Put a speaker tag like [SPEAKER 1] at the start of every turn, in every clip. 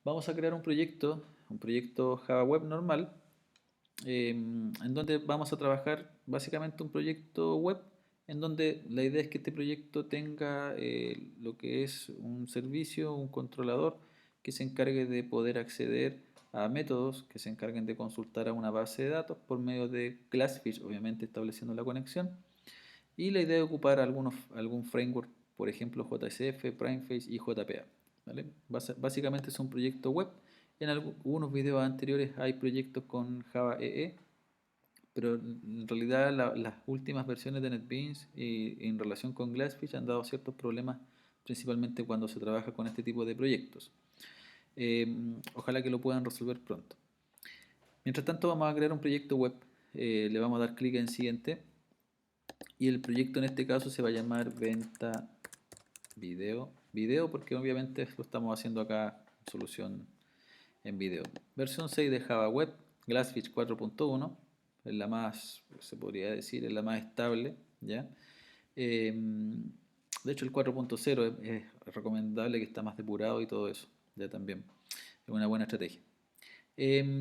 [SPEAKER 1] Vamos a crear un proyecto Java Web normal, en donde vamos a trabajar básicamente un proyecto web, en donde la idea es que este proyecto tenga lo que es un servicio, un controlador que se encargue de poder acceder a métodos que se encarguen de consultar a una base de datos por medio de Glassfish, obviamente estableciendo la conexión. Y la idea es ocupar algún framework, por ejemplo JSF, Primeface y JPA. ¿Vale? Básicamente es un proyecto web. En algunos videos anteriores hay proyectos con Java EE, pero en realidad las últimas versiones de NetBeans y en relación con Glassfish han dado ciertos problemas, principalmente cuando se trabaja con este tipo de proyectos. Ojalá que lo puedan resolver pronto. Mientras tanto vamos a crear un proyecto web. Le vamos a dar clic en siguiente y el proyecto en este caso se va a llamar venta video porque obviamente lo estamos haciendo acá solución en video. Versión 6 de Java Web, Glassfish 4.1, es la más, se podría decir, es la más estable, ¿ya? De hecho el 4.0 es recomendable, que está más depurado y todo eso, ya también. Es una buena estrategia. Em,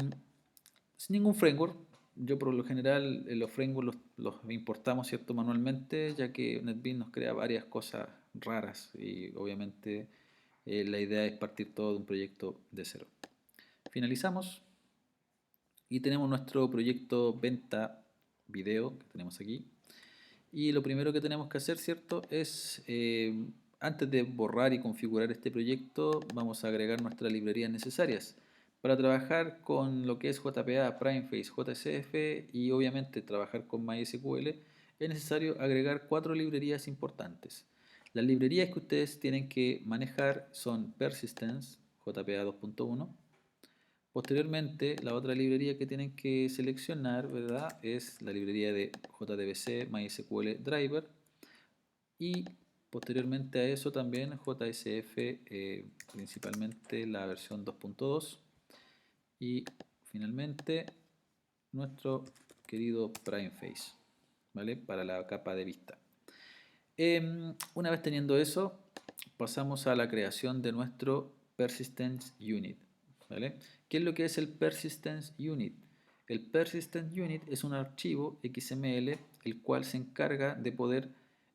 [SPEAKER 1] Sin ningún framework. Yo por lo general los frameworks los importamos, ¿cierto? Manualmente, ya que NetBeans nos crea varias cosas raras y obviamente la idea es partir todo de un proyecto de cero. Finalizamos y tenemos nuestro proyecto venta video que tenemos aquí. Y lo primero que tenemos que hacer, ¿cierto? Es, antes de borrar y configurar este proyecto, vamos a agregar nuestras librerías necesarias para trabajar con lo que es JPA, Primeface, JSF y obviamente trabajar con MySQL. Es necesario agregar 4 librerías importantes. Las librerías que ustedes tienen que manejar son Persistence, JPA 2.1. Posteriormente, la otra librería que tienen que seleccionar, ¿verdad? Es la librería de JDBC, MySQL Driver y posteriormente a eso también JSF, principalmente la versión 2.2 y finalmente nuestro querido Primeface, ¿vale? Para la capa de vista. Una vez teniendo eso, pasamos a la creación de nuestro Persistence Unit, ¿vale? ¿Qué es lo que es el Persistence Unit? El Persistence Unit es un archivo XML el cual se encarga de poder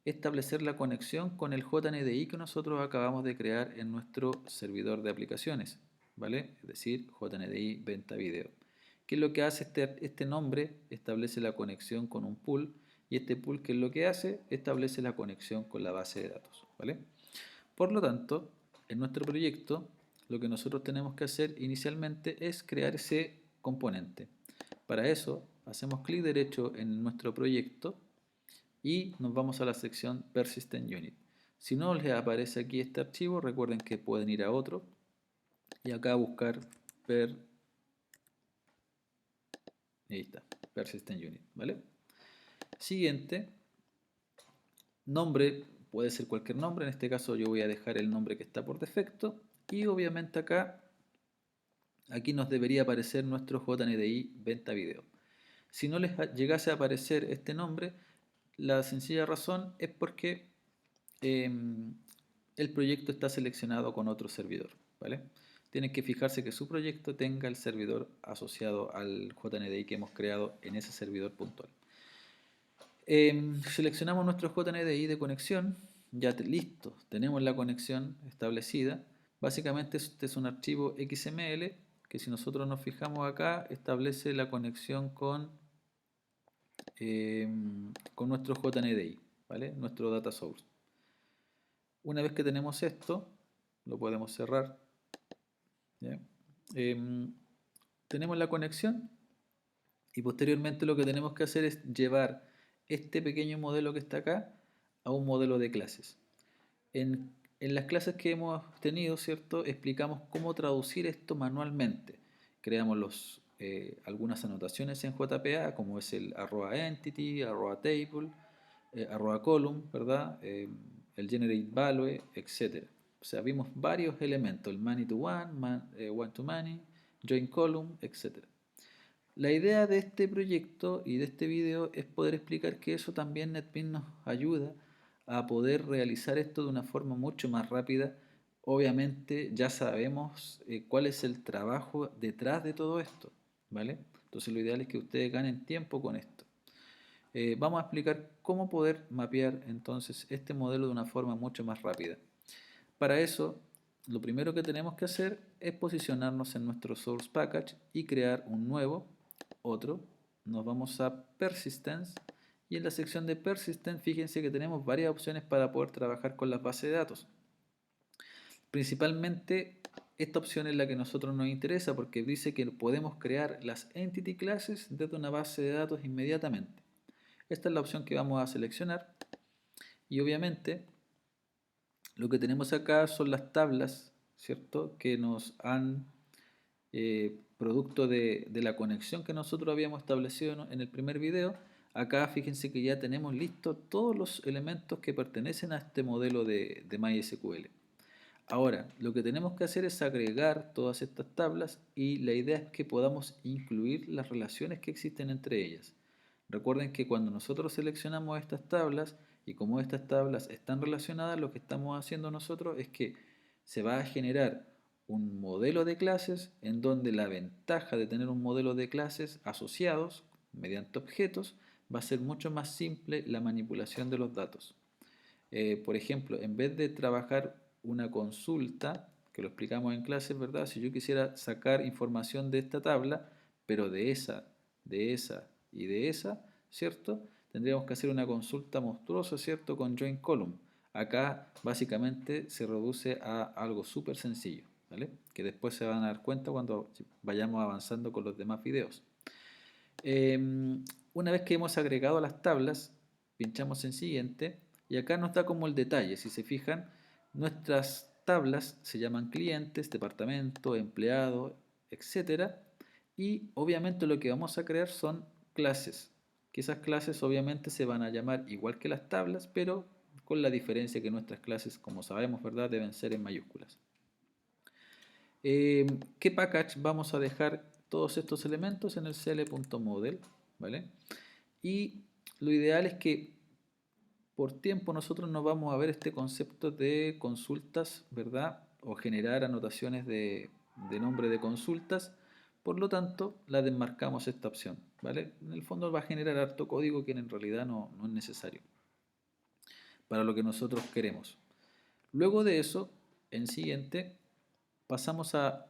[SPEAKER 1] establecer la conexión con el JNDI que nosotros acabamos de crear en nuestro servidor de aplicaciones, ¿vale? Es decir, JNDI Venta Video. ¿Qué es lo que hace este nombre? Establece la conexión con un pool y este pool, ¿qué es lo que hace? Establece la conexión con la base de datos, ¿vale? Por lo tanto, en nuestro proyecto, lo que nosotros tenemos que hacer inicialmente es crear ese componente. Para eso, hacemos clic derecho en nuestro proyecto y nos vamos a la sección Persistent Unit. Si no les aparece aquí este archivo, recuerden que pueden ir a otro y acá buscar ahí está, Persistent Unit, ¿vale? Siguiente, nombre, puede ser cualquier nombre, en este caso yo voy a dejar el nombre que está por defecto y obviamente acá, aquí nos debería aparecer nuestro JNDI Venta Video. Si no les llegase a aparecer este nombre, la sencilla razón es porque el proyecto está seleccionado con otro servidor, ¿vale? Tienen que fijarse que su proyecto tenga el servidor asociado al JNDI que hemos creado en ese servidor puntual. Seleccionamos nuestro JNDI de conexión, ya listo, tenemos la conexión establecida. Básicamente este es un archivo XML que si nosotros nos fijamos acá establece la conexión con nuestro JNDI, ¿vale? Nuestro data source. Una vez que tenemos esto, lo podemos cerrar. ¿Ya? Tenemos la conexión y posteriormente lo que tenemos que hacer es llevar este pequeño modelo que está acá a un modelo de clases. En las clases que hemos tenido, ¿cierto? Explicamos cómo traducir esto manualmente. Creamos algunas anotaciones en JPA, como es el @entity, @table, @column, ¿verdad? El generate value, etc. O sea, vimos varios elementos, el many to one, one to many, join column, etc. La idea de este proyecto y de este video es poder explicar que eso también NetBeans nos ayuda a poder realizar esto de una forma mucho más rápida obviamente ya sabemos cuál es el trabajo detrás de todo esto, ¿vale? Entonces lo ideal es que ustedes ganen tiempo con esto. Vamos a explicar cómo poder mapear entonces este modelo de una forma mucho más rápida. Para eso, lo primero que tenemos que hacer es posicionarnos en nuestro source package y crear un nuevo, otro. Nos vamos a persistence y en la sección de persistence fíjense que tenemos varias opciones para poder trabajar con las bases de datos. Principalmente esta opción es la que a nosotros nos interesa porque dice que podemos crear las entity classes desde una base de datos inmediatamente. Esta es la opción que vamos a seleccionar y obviamente lo que tenemos acá son las tablas, ¿cierto? Que nos han, producto de la conexión que nosotros habíamos establecido en el primer video, acá fíjense que ya tenemos listos todos los elementos que pertenecen a este modelo de MySQL. Ahora, lo que tenemos que hacer es agregar todas estas tablas y la idea es que podamos incluir las relaciones que existen entre ellas. Recuerden que cuando nosotros seleccionamos estas tablas y como estas tablas están relacionadas, lo que estamos haciendo nosotros es que se va a generar un modelo de clases en donde la ventaja de tener un modelo de clases asociados mediante objetos va a ser mucho más simple la manipulación de los datos. Por ejemplo, en vez de trabajar una consulta, que lo explicamos en clases, ¿verdad? Si yo quisiera sacar información de esta tabla, pero de esa y de esa, ¿cierto? Tendríamos que hacer una consulta monstruosa, ¿cierto? Con join column. Acá básicamente se reduce a algo súper sencillo, ¿vale? Que después se van a dar cuenta cuando vayamos avanzando con los demás videos. Una vez que hemos agregado las tablas, pinchamos en siguiente y acá nos da como el detalle. Si se fijan, nuestras tablas se llaman clientes, departamento, empleado, etcétera. Y obviamente lo que vamos a crear son clases. Que esas clases obviamente se van a llamar igual que las tablas, pero con la diferencia que nuestras clases, como sabemos, ¿verdad?, deben ser en mayúsculas. ¿Qué package vamos a dejar todos estos elementos? En el cl.model, ¿vale? Y lo ideal es que por tiempo nosotros no vamos a ver este concepto de consultas, ¿verdad? O generar anotaciones de nombre de consultas. Por lo tanto, la desmarcamos esta opción, ¿vale? En el fondo va a generar harto código que en realidad no es necesario para lo que nosotros queremos. Luego de eso, en siguiente, pasamos a-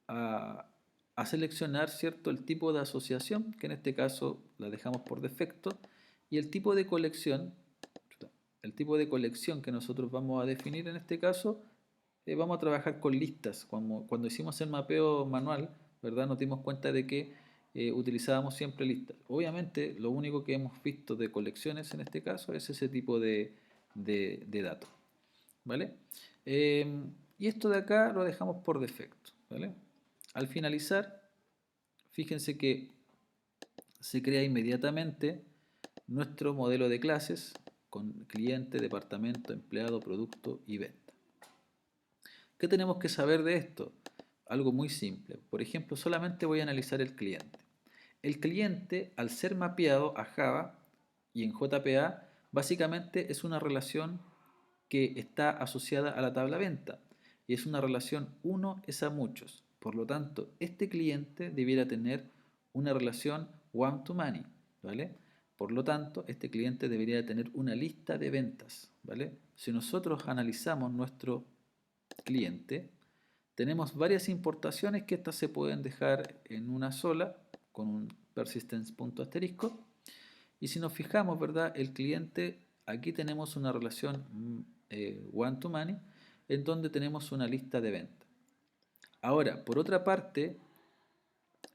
[SPEAKER 1] a seleccionar, ¿cierto?, el tipo de asociación, que en este caso la dejamos por defecto, y el tipo de colección. El tipo de colección que nosotros vamos a definir en este caso, vamos a trabajar con listas. Cuando hicimos el mapeo manual, ¿verdad? Nos dimos cuenta de que utilizábamos siempre listas. Obviamente, lo único que hemos visto de colecciones en este caso es ese tipo de datos, ¿vale? Y esto de acá lo dejamos por defecto, ¿vale? Al finalizar, fíjense que se crea inmediatamente nuestro modelo de clases con cliente, departamento, empleado, producto y venta. ¿Qué tenemos que saber de esto? Algo muy simple. Por ejemplo, solamente voy a analizar el cliente. El cliente, al ser mapeado a Java y en JPA, básicamente es una relación que está asociada a la tabla venta y es una relación uno es a muchos. Por lo tanto, este cliente debiera tener una relación one to many, ¿vale? Por lo tanto, este cliente debería tener una lista de ventas, ¿vale? Si nosotros analizamos nuestro cliente, tenemos varias importaciones que estas se pueden dejar en una sola con un persistence punto asterisco. Y si nos fijamos, ¿verdad? El cliente, aquí tenemos una relación one to many en donde tenemos una lista de venta. Ahora, por otra parte,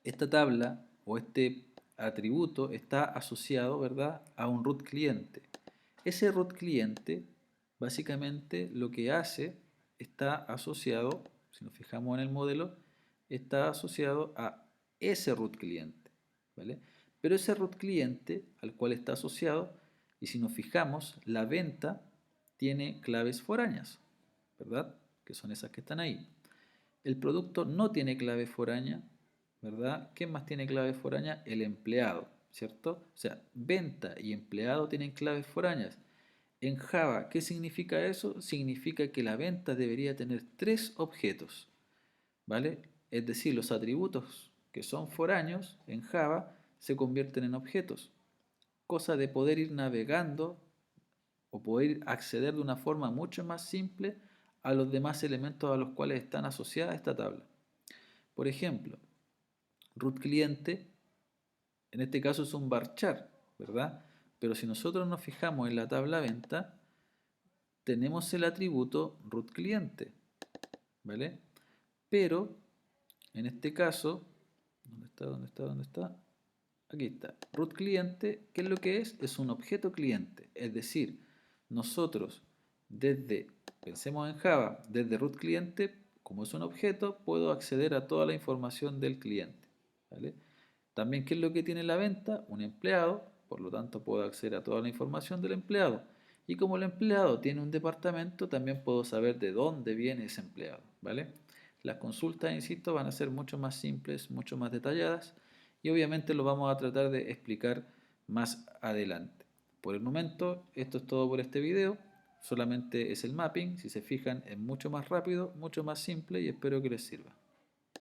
[SPEAKER 1] esta tabla o este atributo está asociado, ¿verdad?, a un root cliente. Ese root cliente, básicamente, lo que hace está asociado, si nos fijamos en el modelo, está asociado a ese root cliente, ¿vale? Pero ese root cliente al cual está asociado, y si nos fijamos, la venta tiene claves foráneas, ¿verdad? Que son esas que están ahí. El producto no tiene clave foránea, ¿verdad? ¿Quién más tiene clave foránea? El empleado, ¿cierto? O sea, venta y empleado tienen claves foráneas. En Java, ¿qué significa eso? Significa que la venta debería tener tres objetos, ¿vale? Es decir, los atributos que son foráneos en Java se convierten en objetos, cosa de poder ir navegando o poder acceder de una forma mucho más simple a los demás elementos a los cuales están asociadas esta tabla. Por ejemplo, root cliente, en este caso es un varchar, ¿verdad? Pero si nosotros nos fijamos en la tabla venta, tenemos el atributo root cliente, ¿vale? Pero, en este caso, ¿dónde está? ¿Dónde está? ¿Dónde está? Aquí está. Root cliente, ¿qué es lo que es? Es un objeto cliente. Es decir, nosotros pensemos en Java, desde root cliente, como es un objeto, puedo acceder a toda la información del cliente, ¿vale? También, ¿qué es lo que tiene la venta? Un empleado, por lo tanto puedo acceder a toda la información del empleado. Y como el empleado tiene un departamento, también puedo saber de dónde viene ese empleado, ¿vale? Las consultas, insisto, van a ser mucho más simples, mucho más detalladas y obviamente lo vamos a tratar de explicar más adelante. Por el momento, esto es todo por este video. Solamente es el mapping, si se fijan es mucho más rápido, mucho más simple y espero que les sirva.